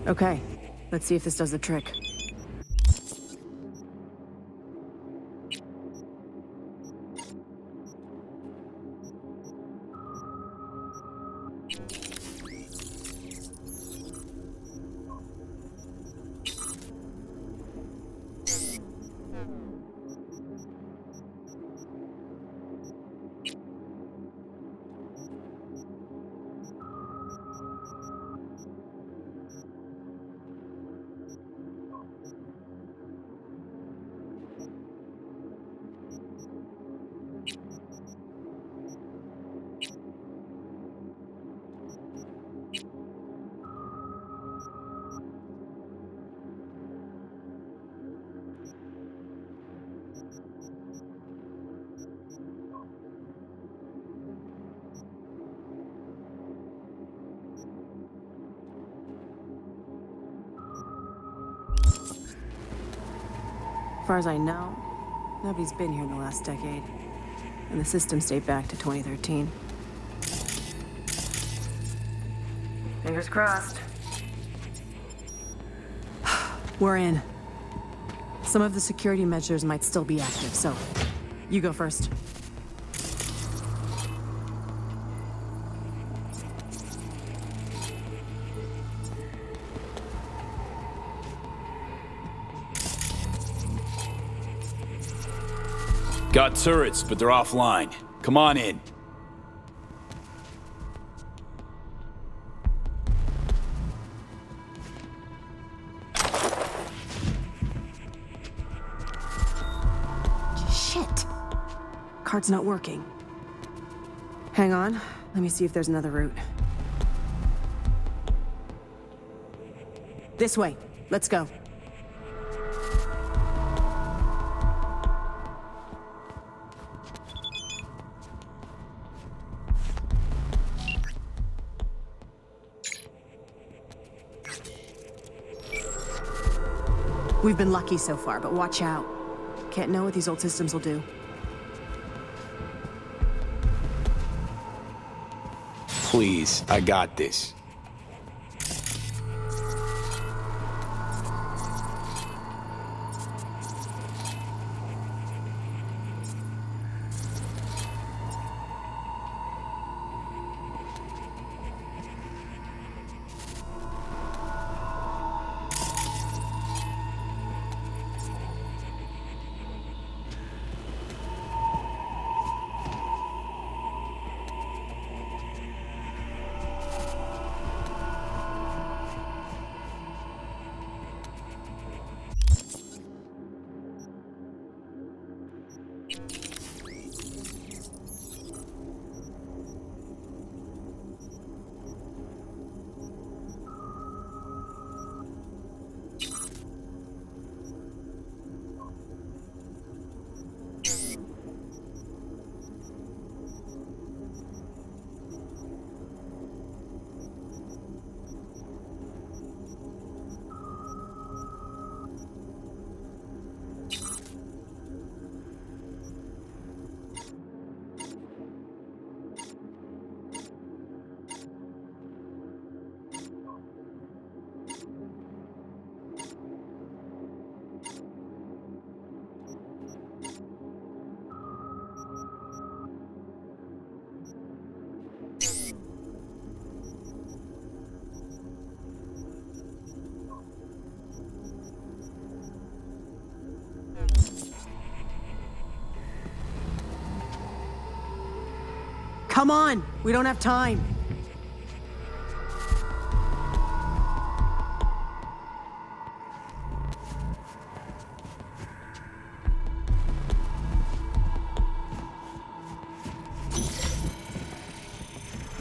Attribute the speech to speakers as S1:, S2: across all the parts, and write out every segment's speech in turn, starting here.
S1: Okay, let's see if this does the trick. As far as I know, nobody's been here in the last decade, and the system stayed back to 2013. Fingers crossed. We're in. Some of the security measures might still be active, so you go first.
S2: Got turrets, but they're offline. Come on in.
S1: Shit! Card's not working. Hang on, let me see if there's another route. This way, let's go. We've been lucky so far, but watch out. Can't know what these old systems will do.
S2: Please, I got this.
S1: Come on! We don't have time!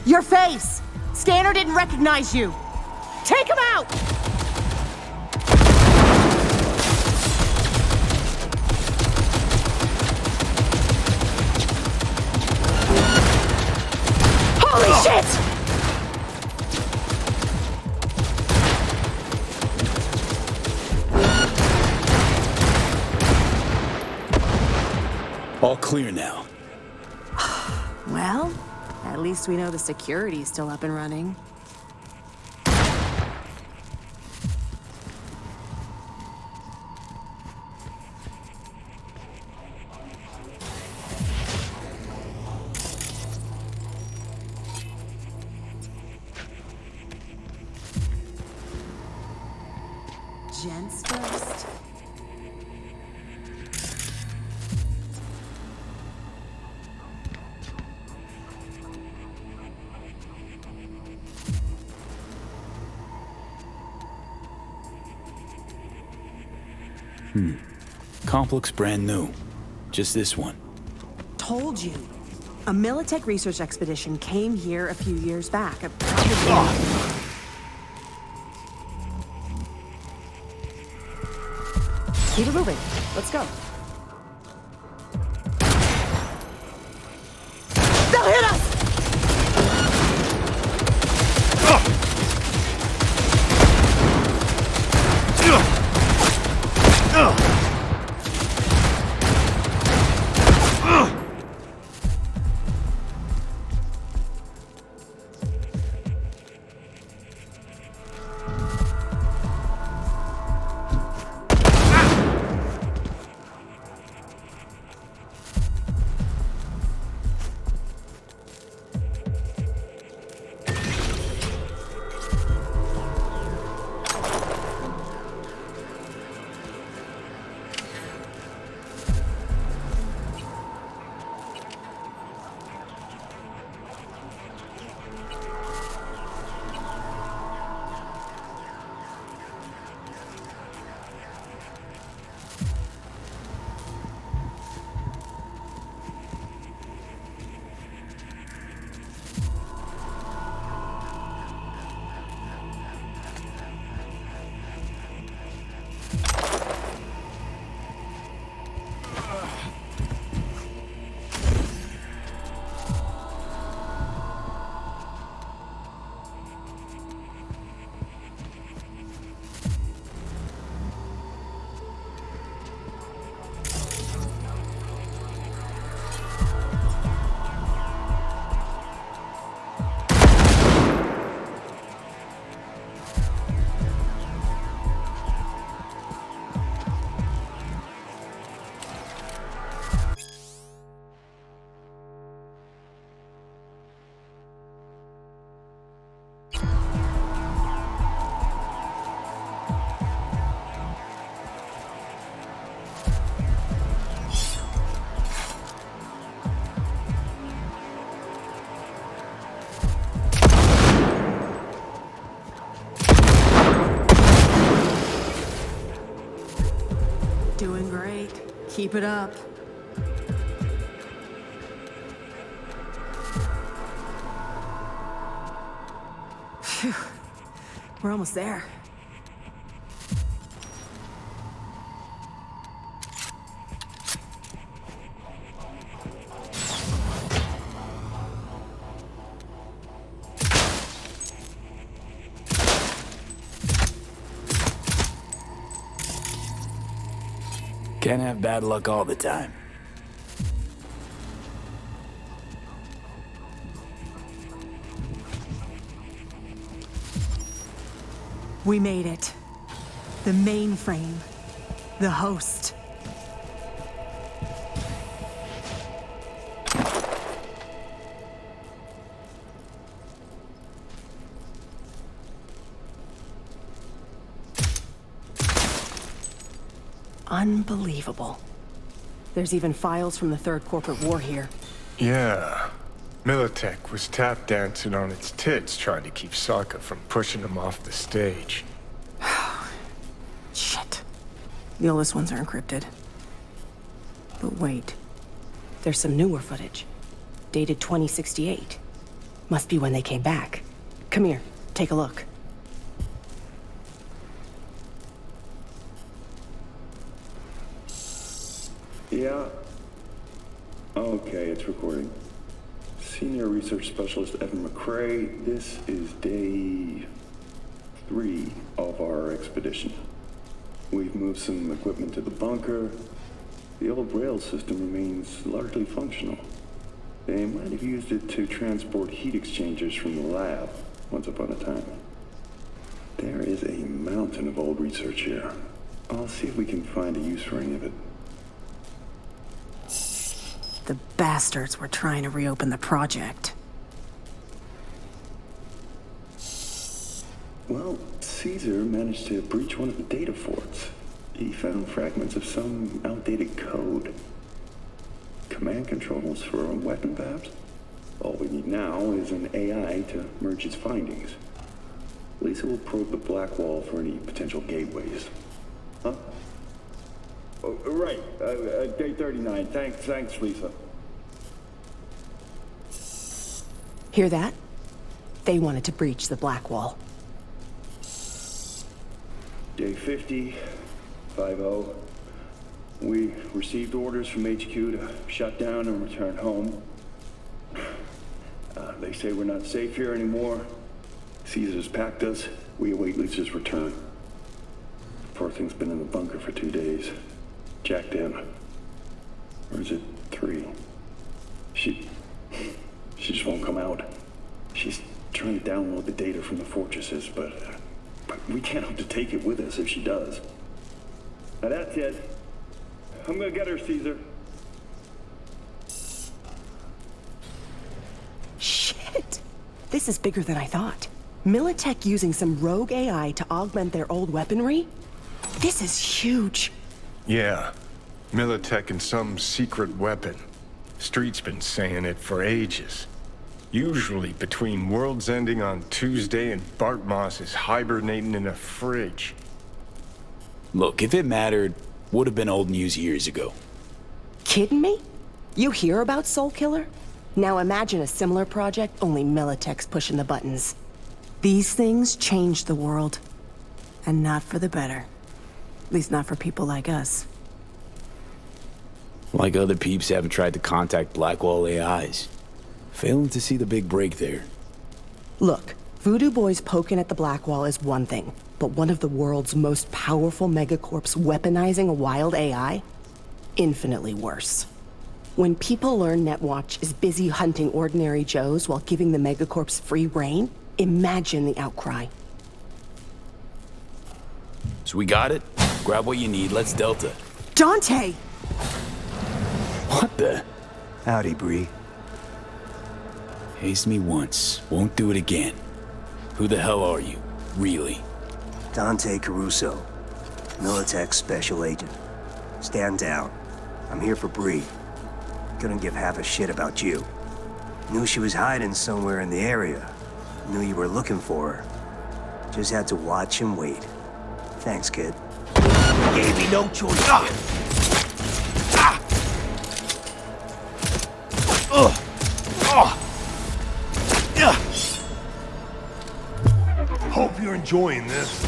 S1: Your face! Scanner didn't recognize you! Take him out! Holy shit!
S2: All clear now.
S1: Well, at least we know the security's still up and running. gents first.
S2: Comp looks brand new. Just this one.
S1: Told you. A Militech research expedition came here a few years back. Keep it moving. Let's go. They'll hit us! Doing great. Keep it up. Phew. We're almost there.
S2: Can't have bad luck all the time.
S1: We made it. The mainframe. The host. Unbelievable. There's even files from the Third Corporate War here.
S3: Yeah. Militech was tap dancing on its tits trying to keep Sokka from pushing him off the stage.
S1: Shit. The oldest ones are encrypted. But wait. There's some newer footage. Dated 2068. Must be when they came back. Come here, take a look.
S4: Yeah. Okay, it's recording. Senior Research Specialist Evan McCrae, this is day 3 of our expedition. We've moved some equipment to the bunker. The old rail system remains largely functional. They might have used it to transport heat exchangers from the lab once upon a time. There is a mountain of old research here. I'll see if we can find a use for any of it.
S1: The bastards were trying to reopen the project.
S4: Well, Caesar managed to breach one of the data forts. He found fragments of some outdated code. Command controls for a weapon, perhaps? All we need now is an AI to merge its findings. Lisa will probe the black wall for any potential gateways. Huh? Oh, right. Day 39. Thanks, Lisa.
S1: Hear that? They wanted to breach the black wall.
S4: Day 50, 50. We received orders from HQ to shut down and return home. They say we're not safe here anymore. Caesar's packed us. We await Lisa's return. Poor thing's been in the bunker for 2 days. Jacked in. Or is it 3? She just won't come out. She's trying to download the data from the fortresses, but we can't hope to take it with us if she does. Now that's it. I'm gonna get her, Caesar.
S1: Shit! This is bigger than I thought. Militech using some rogue AI to augment their old weaponry? This is huge.
S3: Yeah. Militech and some secret weapon. Street's been saying it for ages. Usually between worlds ending on Tuesday and Bart Moss is hibernating in a fridge.
S2: Look, if it mattered, would have been old news years ago.
S1: Kidding me? You hear about Soul Killer? Now imagine a similar project, only Militech's pushing the buttons. These things changed the world. And not for the better. At least not for people like us.
S2: Like other peeps haven't tried to contact Blackwall AIs. Failing to see the big break there.
S1: Look, Voodoo Boys poking at the Blackwall is one thing, but one of the world's most powerful megacorps weaponizing a wild AI? Infinitely worse. When people learn Netwatch is busy hunting ordinary Joes while giving the megacorps free reign, imagine the outcry.
S2: So we got it. Grab what you need. Let's Delta.
S1: Dante!
S2: What the?
S5: Howdy, Bree.
S2: Hazed me once. Won't do it again. Who the hell are you? Really?
S5: Dante Caruso. Militech Special Agent. Stand down. I'm here for Bree. Couldn't give half a shit about you. Knew she was hiding somewhere in the area. Knew you were looking for her. Just had to watch and wait. Thanks, kid. Gave me no choice.
S6: Hope you're enjoying this.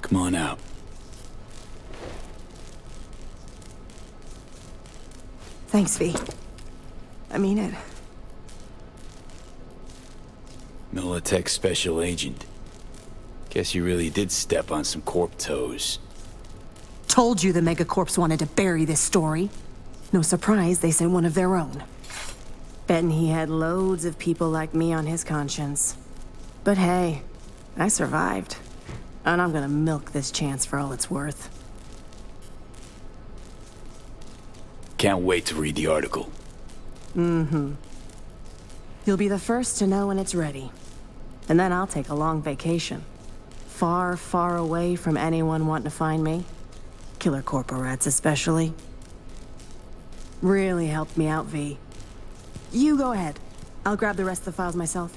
S2: Come on out.
S1: Thanks, V. I mean it.
S2: Militech Special Agent. Guess you really did step on some corp toes.
S1: Told you the megacorps wanted to bury this story. No surprise they sent one of their own. Betting he had loads of people like me on his conscience. But hey, I survived. And I'm gonna milk this chance for all it's worth.
S2: Can't wait to read the article.
S1: Mm-hmm. You'll be the first to know when it's ready. And then I'll take a long vacation. Far, far away from anyone wanting to find me. Killer corporates especially. Really helped me out, V. You go ahead. I'll grab the rest of the files myself.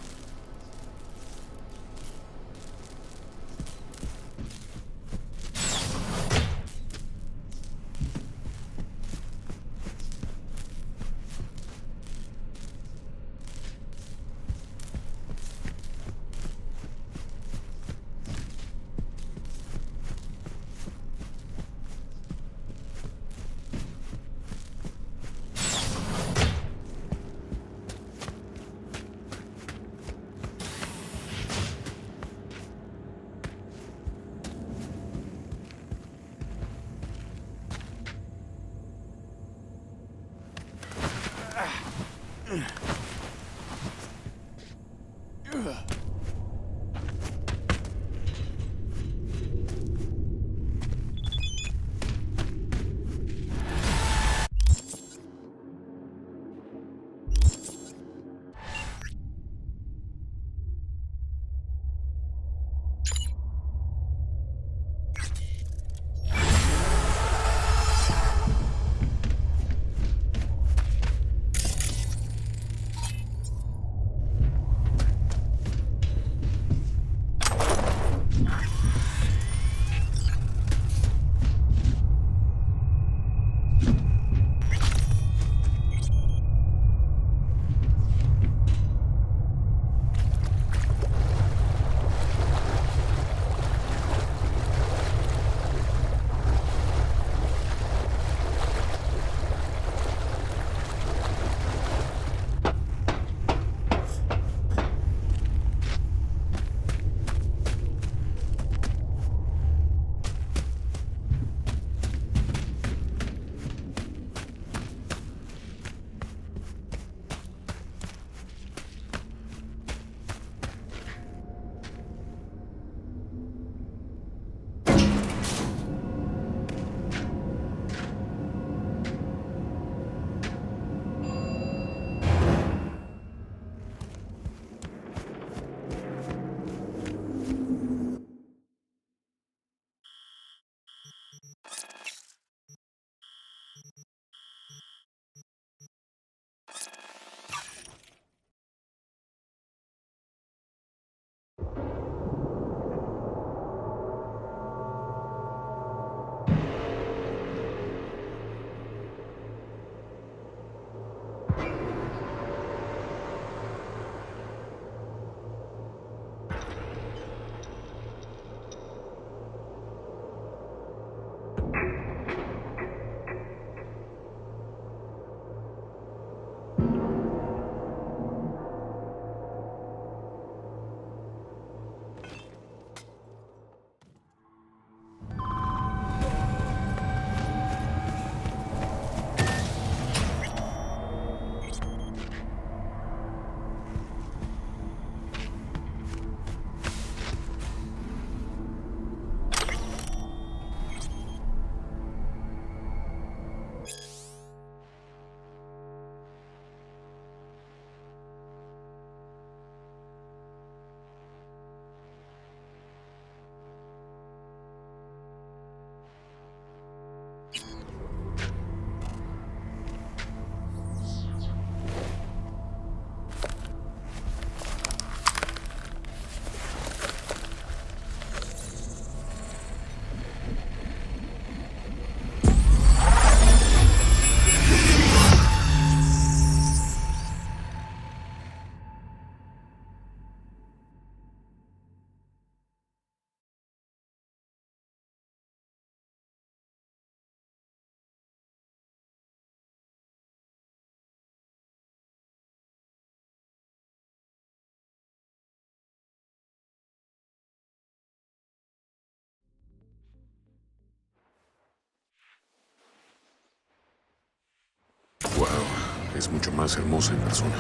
S6: es mucho más hermosa en persona.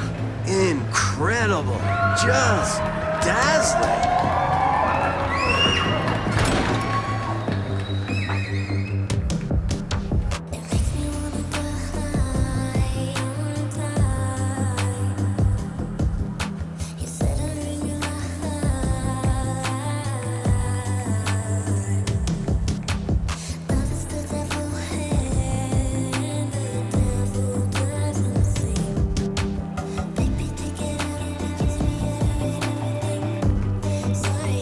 S5: Incredible. Just dazzling.
S7: Sorry.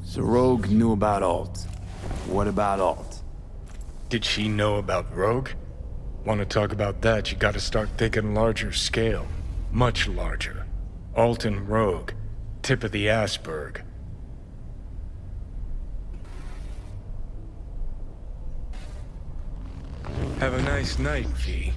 S2: So Rogue knew about Alt. What about Alt?
S3: Did she know about Rogue? Want to talk about that, you gotta start thinking larger scale. Much larger. Alt and Rogue. Tip of the iceberg. Have a nice night, V.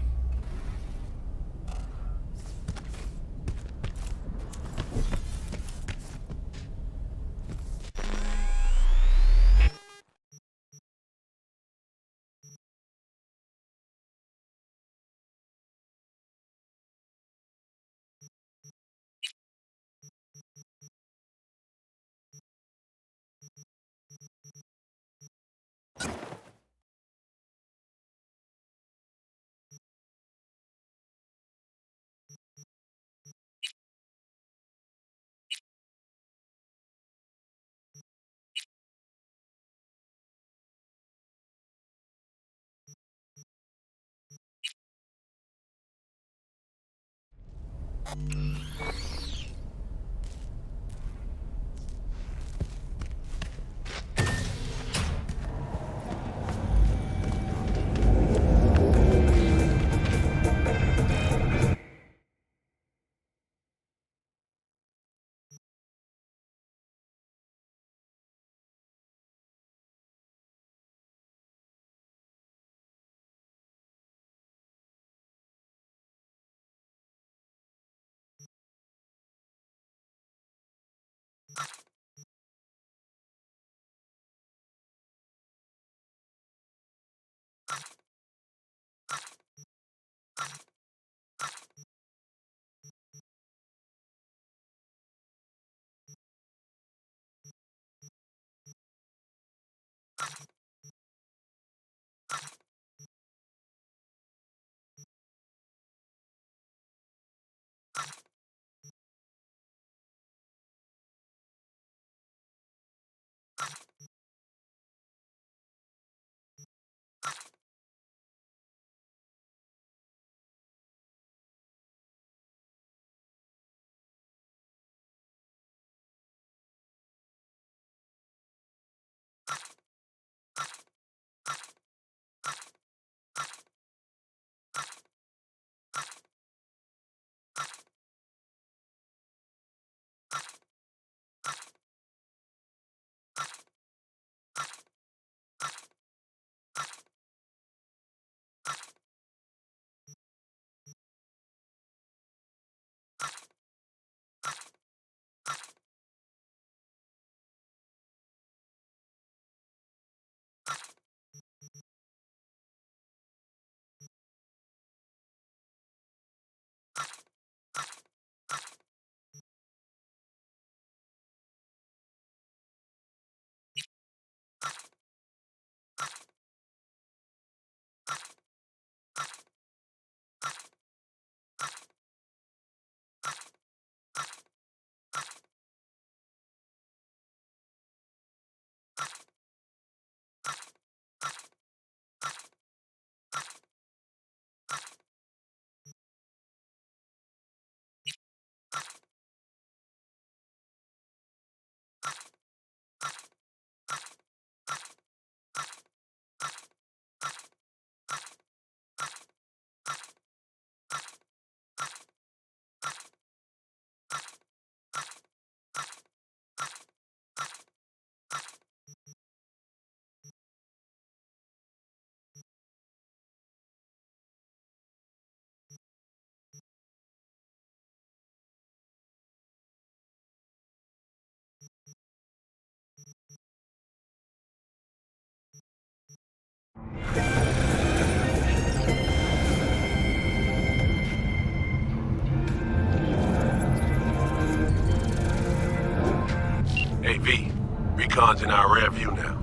S6: Hey, V. Recon's in our rear view now.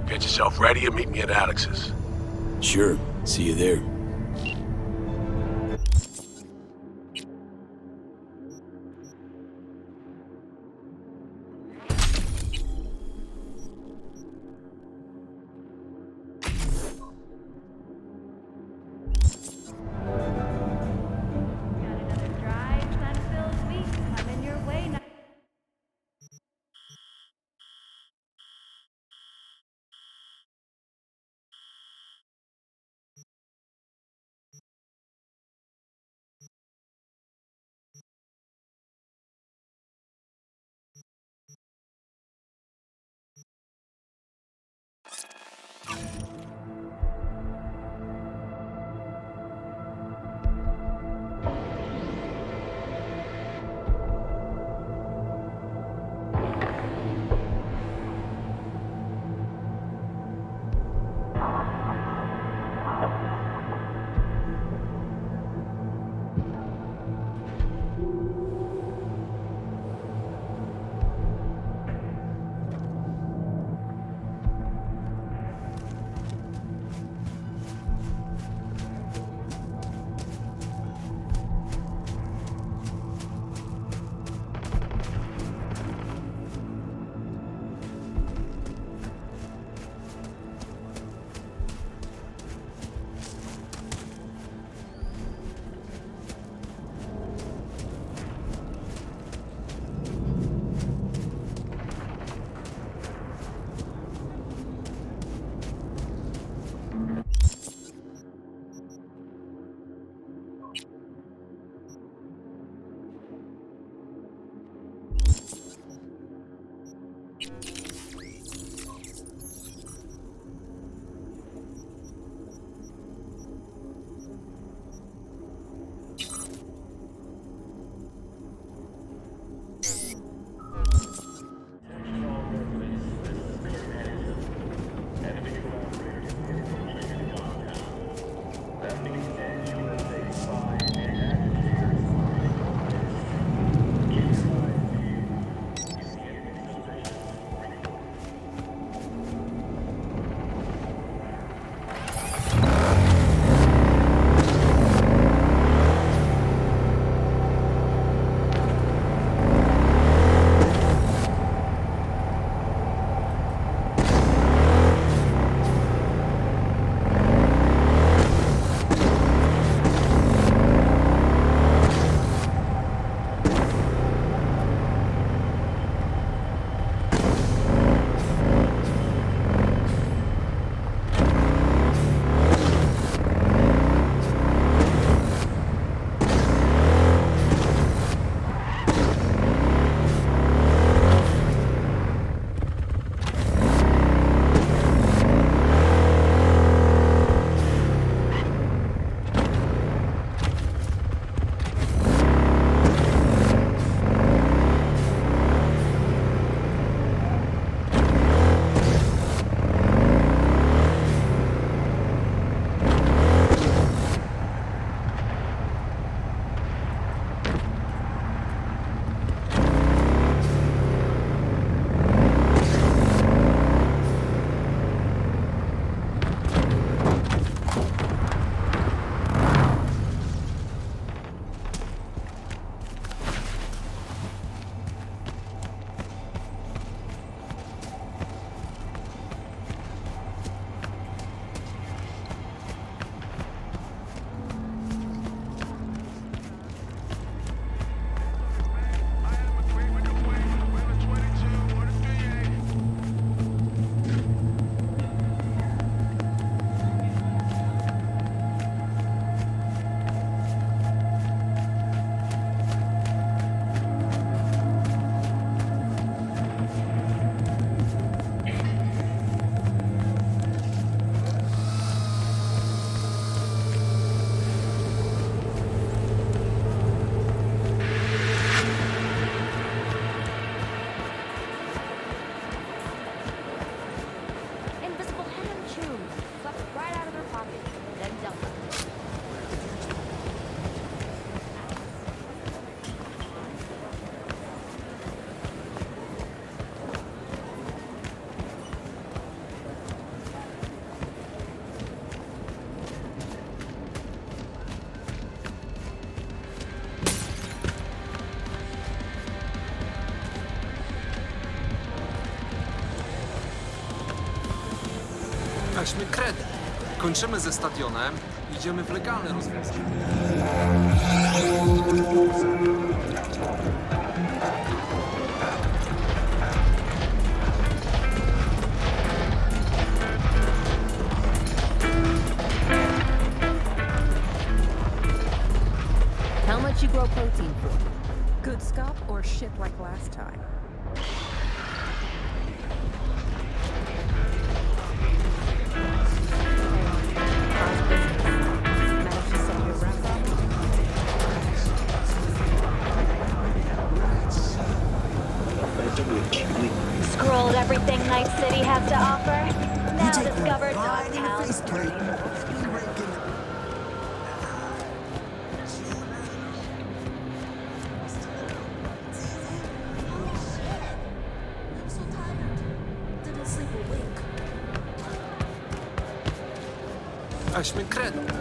S6: Get yourself ready and meet me at Alex's.
S2: Sure. See you there.
S7: Weźmy kredyt. Kończymy ze stadionem, idziemy w legalne rozwiązanie.
S8: How much you grow protein for? Good stuff or shit like last time? How's business? Managed to sell your wrap up?
S9: Scrolled everything Night City has to offer. Now discovered Dogtown.
S7: Weźmy kredyt.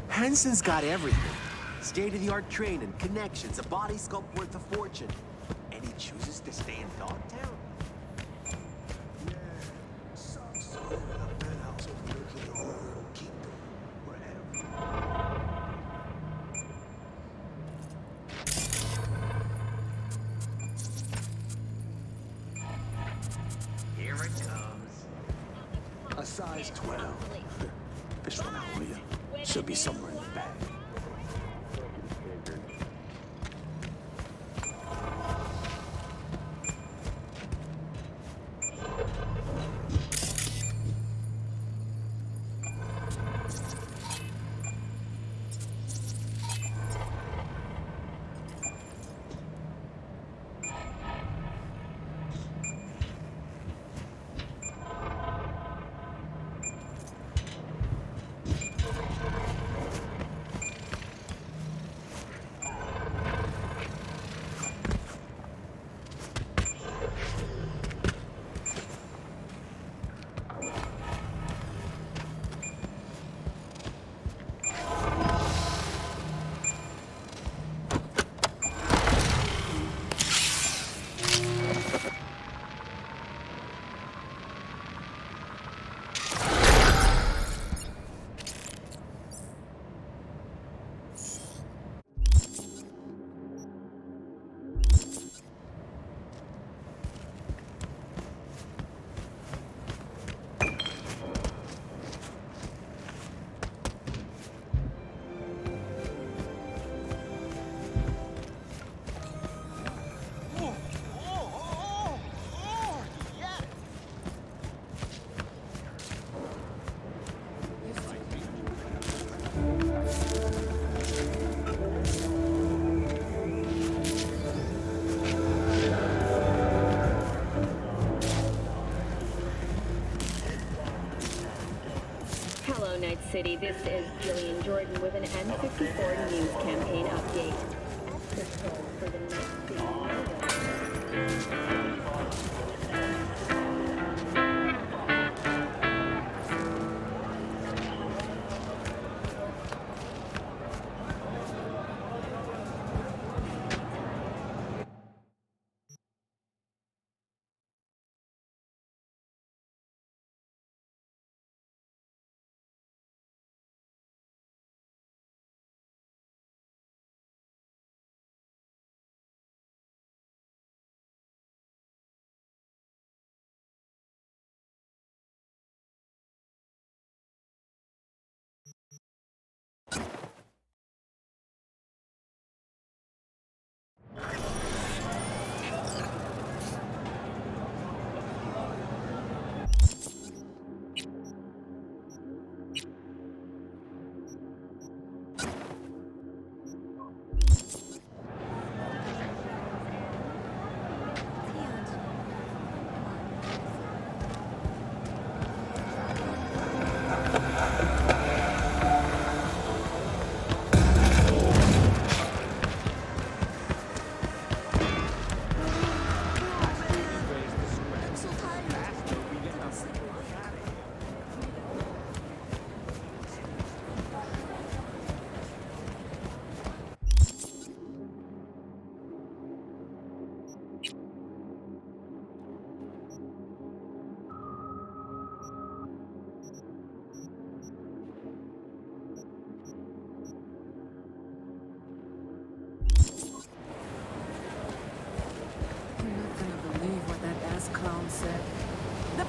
S10: Henson's got everything. State-of-the-art training, connections, a body sculpt worth a fortune. And he chooses to stay in Dogtown? Here it comes.
S11: A size 12. This one out for you. Should be somewhere in the bag.
S9: Hello, Night City. This is Jillian Jordan with an N54 News campaign update. Extra poll for the Night City murder.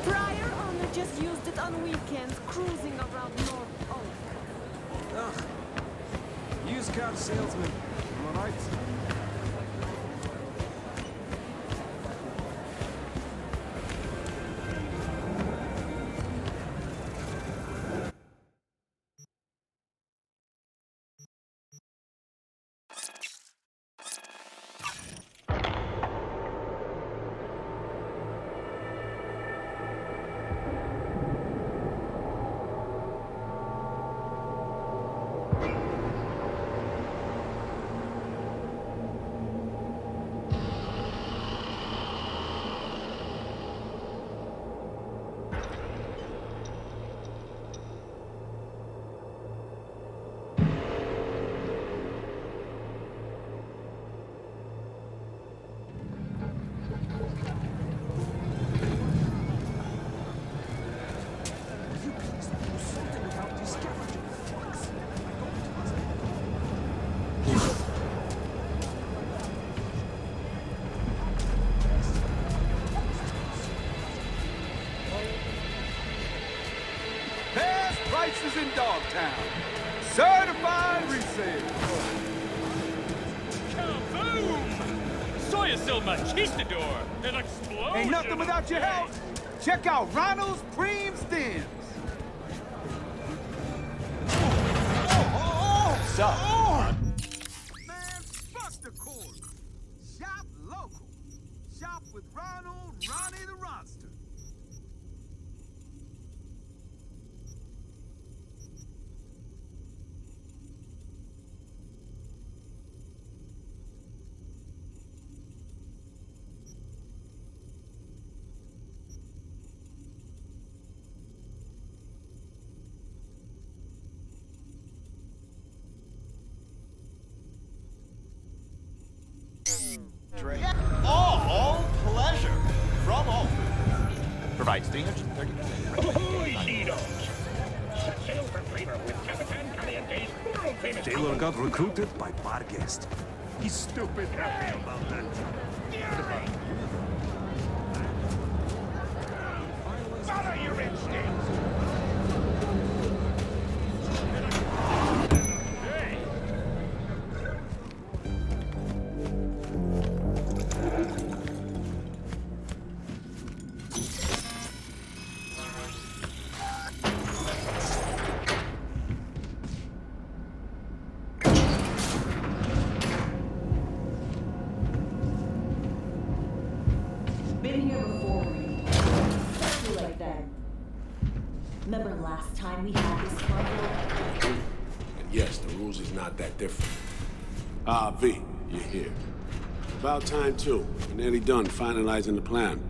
S8: Prior owner just used it on weekends, cruising around North Oak.
S7: Ugh. Used car salesman. Am I right?
S12: Prices in Dogtown. Certified resale.
S13: Kaboom! Soy is el machistador. An explosion.
S12: Ain't nothing without your help. Check out Ronald's Preem Stems.
S10: What's up?
S12: Man, fuck the corner. Shop local. Shop with Ronald, Ronnie the Ronster.
S10: All pleasure from all foods. Provides 330%.
S11: Taylor got recruited by Barguest. He's stupid happy about that.
S13: Follow your instincts.
S14: Been here before, especially like that. Remember last time we had this trouble?
S6: And yes, the rules is not that different. V, you're here. About time, too. We're nearly done finalizing the plan.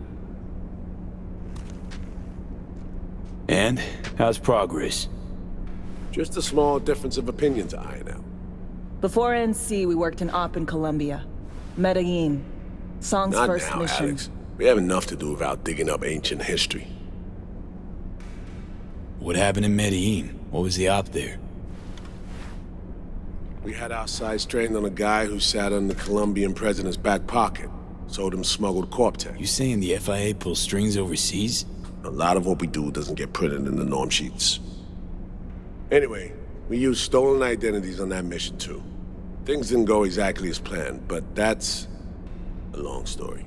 S2: And? How's progress?
S6: Just a small difference of opinion to iron out.
S15: Before NC, we worked in Op in Colombia. Medellin. Song's
S6: Not
S15: first
S6: now,
S15: mission.
S6: Alex. We have enough to do without digging up ancient history.
S2: What happened in Medellin? What was the op there?
S6: We had our sights trained on a guy who sat on the Colombian president's back pocket. Sold him smuggled corp tech.
S2: You saying the FIA pulls strings overseas?
S6: A lot of what we do doesn't get printed in the norm sheets. Anyway, we used stolen identities on that mission too. Things didn't go exactly as planned, but that's a long story.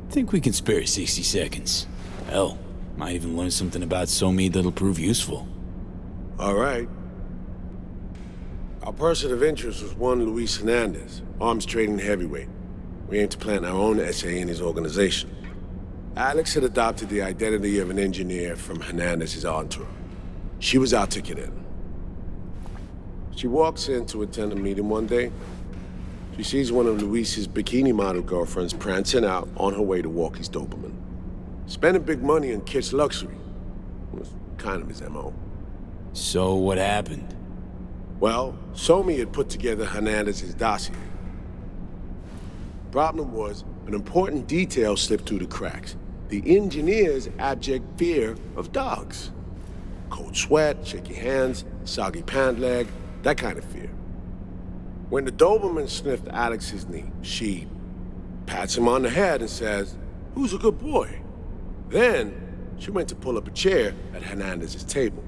S2: Think we can spare 60 seconds. Hell, might even learn something about Somi that'll prove useful.
S6: All right. Our person of interest was one Luis Hernandez, arms trading heavyweight. We aim to plant our own SA in his organization. Alex had adopted the identity of an engineer from Hernandez's entourage. She was our ticket in. She walks in to attend a meeting one day. She sees one of Luis's bikini model girlfriends prancing out on her way to walk his Doberman. Spending big money on kitsch luxury was kind of his MO.
S2: So what happened?
S6: Well, Somi had put together Hernandez's dossier. Problem was, an important detail slipped through the cracks. The engineer's abject fear of dogs. Cold sweat, shaky hands, soggy pant leg, that kind of fear. When the Doberman sniffed Alex's knee, she pats him on the head and says, "Who's a good boy?" Then, she went to pull up a chair at Hernandez's table.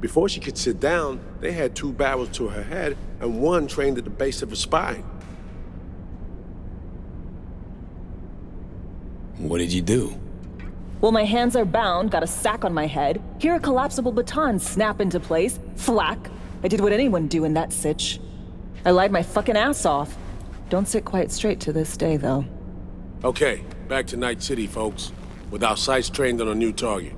S6: Before she could sit down, they had 2 barrels to her head and 1 trained at the base of her spine.
S2: What did you do?
S15: Well, my hands are bound, got a sack on my head, hear a collapsible baton snap into place, thwack. I did what anyone do in that sitch. I lied my fucking ass off. Don't sit quite straight to this day, though.
S6: Okay, back to Night City, folks. With our sights trained on a new target.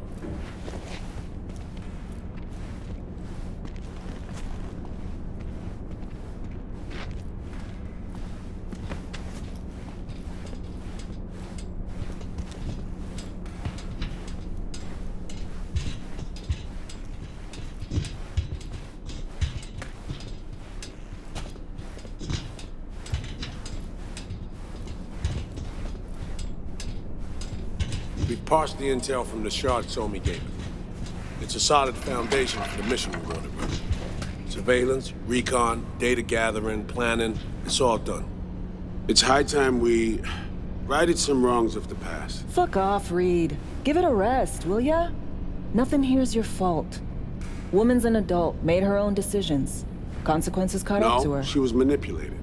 S6: We've parsed the intel from the shard Somi gave us. It's a solid foundation for the mission we want to run. Surveillance, recon, data gathering, planning, it's all done. It's high time we righted some wrongs of the past.
S15: Fuck off, Reed. Give it a rest, will ya? Nothing here's your fault. Woman's an adult, made her own decisions. Consequences caught up to her.
S6: No, she was manipulated.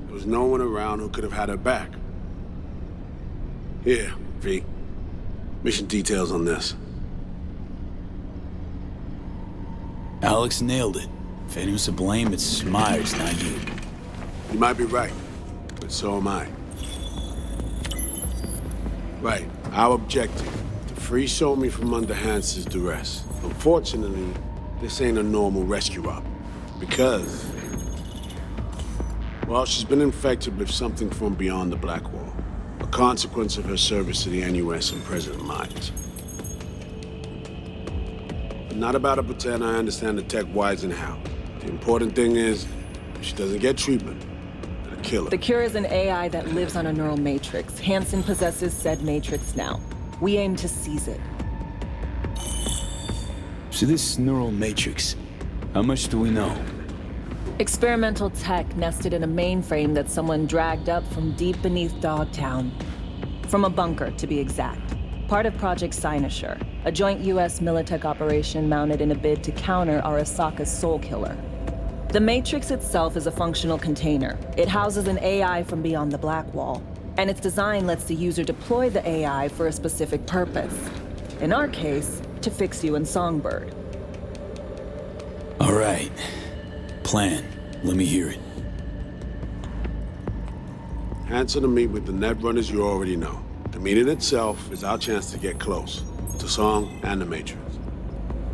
S6: There was no one around who could have had her back. Here, V. Mission details on this.
S2: Alex nailed it. If anyone's to blame, it's Myers, not you.
S6: You might be right, but so am I. Right, our objective, to free Somi from under Hansen's duress. Unfortunately, this ain't a normal rescue op. Because, well, she's been infected with something from beyond the Black Wall. A consequence of her service to the NUS and President Myers. I'm not about to pretend I understand the tech whys and how. The important thing is, if she doesn't get treatment, it'll kill her.
S15: The cure is an AI that lives on a neural matrix. Hansen possesses said matrix now. We aim to seize it.
S2: So this neural matrix, how much do we know?
S15: Experimental tech nested in a mainframe that someone dragged up from deep beneath Dogtown. From a bunker, to be exact. Part of Project Cynosure, a joint US Militech operation mounted in a bid to counter Arasaka's Soul Killer. The Matrix itself is a functional container. It houses an AI from beyond the Black Wall, and its design lets the user deploy the AI for a specific purpose. In our case, to fix you in Songbird.
S2: All right. Plan. Let me hear it.
S6: Hansen to meet with the net runners you already know. The meeting itself is our chance to get close, to Song and the Matrix.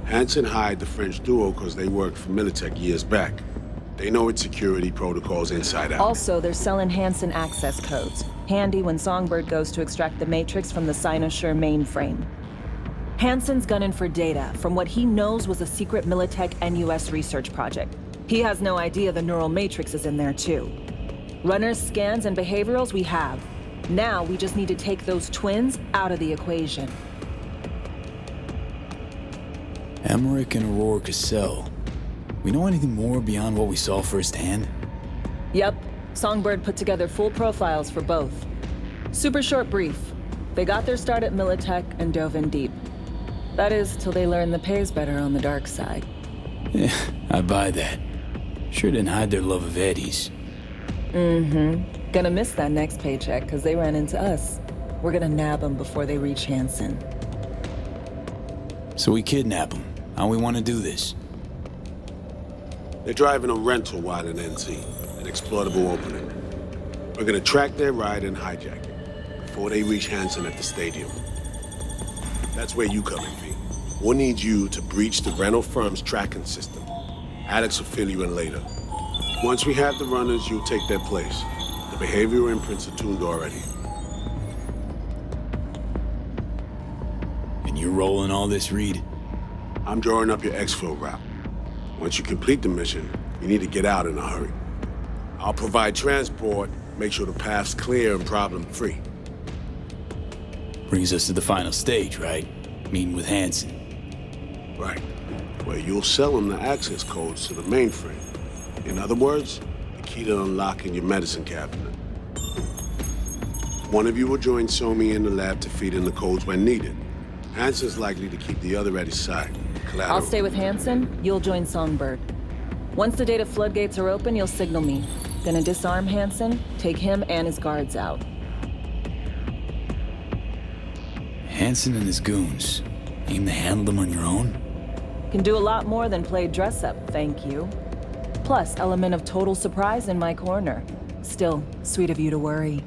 S6: Hansen hired the French duo because they worked for Militech years back. They know its security protocols inside out.
S15: Also, they're selling Hansen access codes. Handy when Songbird goes to extract the Matrix from the Cynosure mainframe. Hansen's gunning for data from what he knows was a secret Militech NUS research project. He has no idea the neural matrix is in there too. Runners, scans, and behaviorals we have. Now we just need to take those twins out of the equation.
S2: Emmerich and Aurora Cassell. We know anything more beyond what we saw firsthand?
S15: Yep. Songbird put together full profiles for both. Super short brief. They got their start at Militech and dove in deep. That is, till they learned the pay's better on the dark side.
S2: Yeah, I buy that. Sure didn't hide their love of Eddie's.
S15: Mm-hmm. Gonna miss that next paycheck, because they ran into us. We're gonna nab them before they reach Hansen.
S2: So we kidnap them. How we want to do this?
S6: They're driving a rental while in NC, an exploitable opening. We're gonna track their ride and hijack it, before they reach Hansen at the stadium. That's where you come in, V. We'll need you to breach the rental firm's tracking system. Alex will fill you in later. Once we have the runners, you'll take their place. The behavioral imprints are tuned already.
S2: And you're rolling all this, Reed?
S6: I'm drawing up your exfil route. Once you complete the mission, you need to get out in a hurry. I'll provide transport, make sure the path's clear and problem-free.
S2: Brings us to the final stage, right? Meeting with Hansen.
S6: Right. Where you'll sell him the access codes to the mainframe. In other words, the key to unlocking your medicine cabinet. One of you will join Somi in the lab to feed in the codes when needed. Hansen's likely to keep the other at his side. Collateral.
S15: I'll stay with Hansen, you'll join Songbird. Once the data floodgates are open, you'll signal me. Gonna disarm Hansen, take him and his guards out.
S2: Hansen and his goons. Aim to handle them on your own?
S15: Can do a lot more than play dress-up, thank you. Plus, element of total surprise in my corner. Still, sweet of you to worry.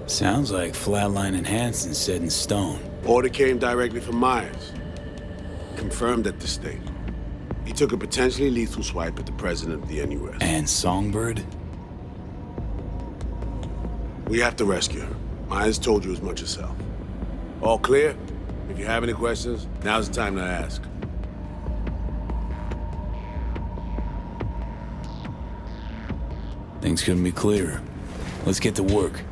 S2: Sounds like Flatline and Hansen set in stone.
S6: Order came directly from Myers. Confirmed at the state. He took a potentially lethal swipe at the president of the NUS.
S2: And Songbird?
S6: We have to rescue her. Myers told you as much herself. All clear? If you have any questions, now's the time to ask.
S2: Things couldn't be clearer. Let's get to work.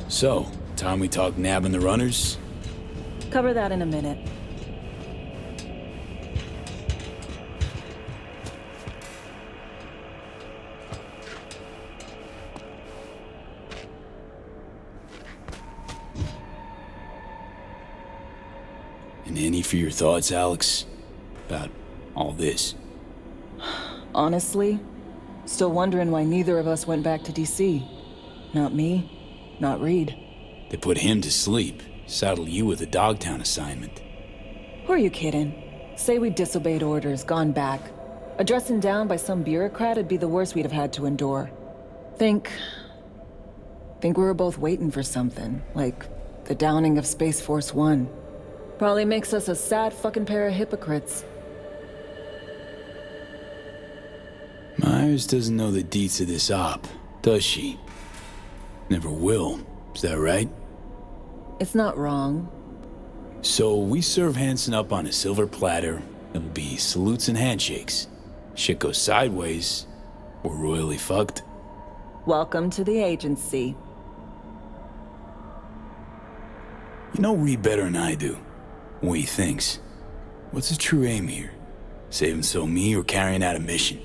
S2: So, time we talk nabbing the runners?
S15: Cover that in a minute.
S2: And any for your thoughts, Alex? About all this?
S15: Honestly, still wondering why neither of us went back to DC. Not me, not Reed.
S2: They put him to sleep. Saddle you with a Dogtown assignment.
S15: Who are you kidding? Say we disobeyed orders, gone back. Addressing down by some bureaucrat would be the worst we'd have had to endure. Think we were both waiting for something, like the downing of Space Force 1. Probably makes us a sad fucking pair of hypocrites.
S2: Myers doesn't know the deets of this op, does she? Never will, is that right?
S15: It's not wrong.
S2: So we serve Hansen up on a silver platter. It'll be salutes and handshakes. Shit goes sideways, we're royally fucked.
S15: Welcome to the agency.
S2: You know Reed better than I do. What he thinks. What's his true aim here? Saving me or carrying out a mission?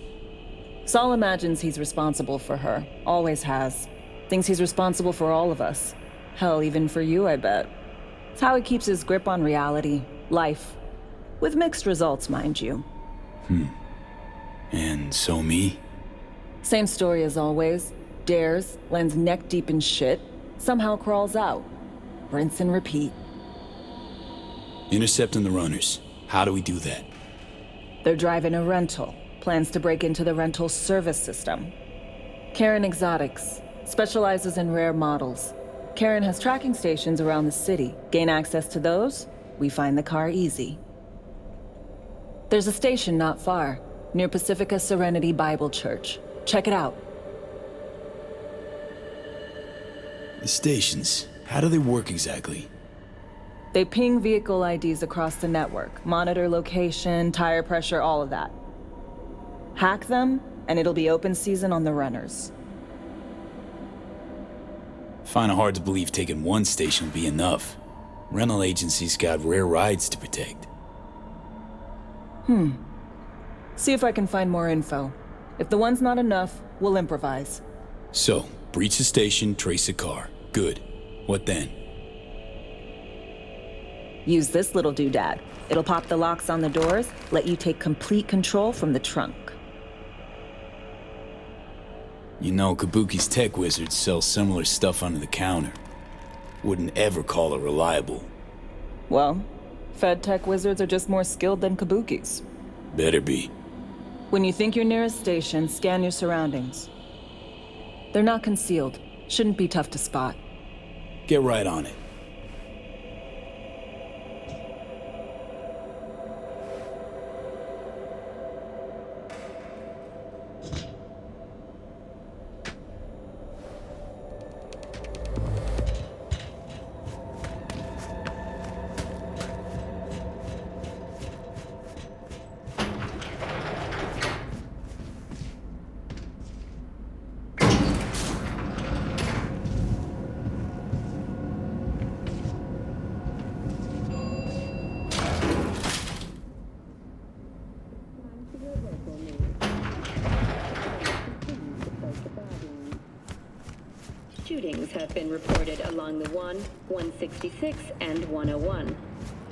S15: Saul imagines he's responsible for her. Always has. Thinks he's responsible for all of us. Hell, even for you, I bet. It's how he keeps his grip on reality, life. With mixed results, mind you.
S2: And me?
S15: Same story as always. Dares, lands neck deep in shit, somehow crawls out. Rinse and repeat.
S2: Intercepting the runners. How do we do that?
S15: They're driving a rental. Plans to break into the rental service system. Karen Exotics. Specializes in rare models. Karen has tracking stations around the city. Gain access to those, we find the car easy. There's a station not far, near Pacifica Serenity Bible Church. Check it out.
S2: The stations, how do they work exactly?
S15: They ping vehicle IDs across the network, monitor location, tire pressure, all of that. Hack them, and it'll be open season on the runners.
S2: Find it hard to believe taking one station will be enough. Rental agencies got rare rides to protect.
S15: See if I can find more info. If the one's not enough, we'll improvise.
S2: So, breach the station, trace the car. Good. What then?
S15: Use this little doodad. It'll pop the locks on the doors, let you take complete control from the trunk.
S2: You know, Kabuki's tech wizards sell similar stuff under the counter. Wouldn't ever call it reliable.
S15: Well, Fed tech wizards are just more skilled than Kabuki's.
S2: Better be.
S15: When you think you're near a station, scan your surroundings. They're not concealed. Shouldn't be tough to spot.
S2: Get right on it.
S9: shootings have been reported along the 166, and 101.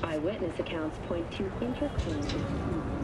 S9: Eyewitness accounts point to interchanges.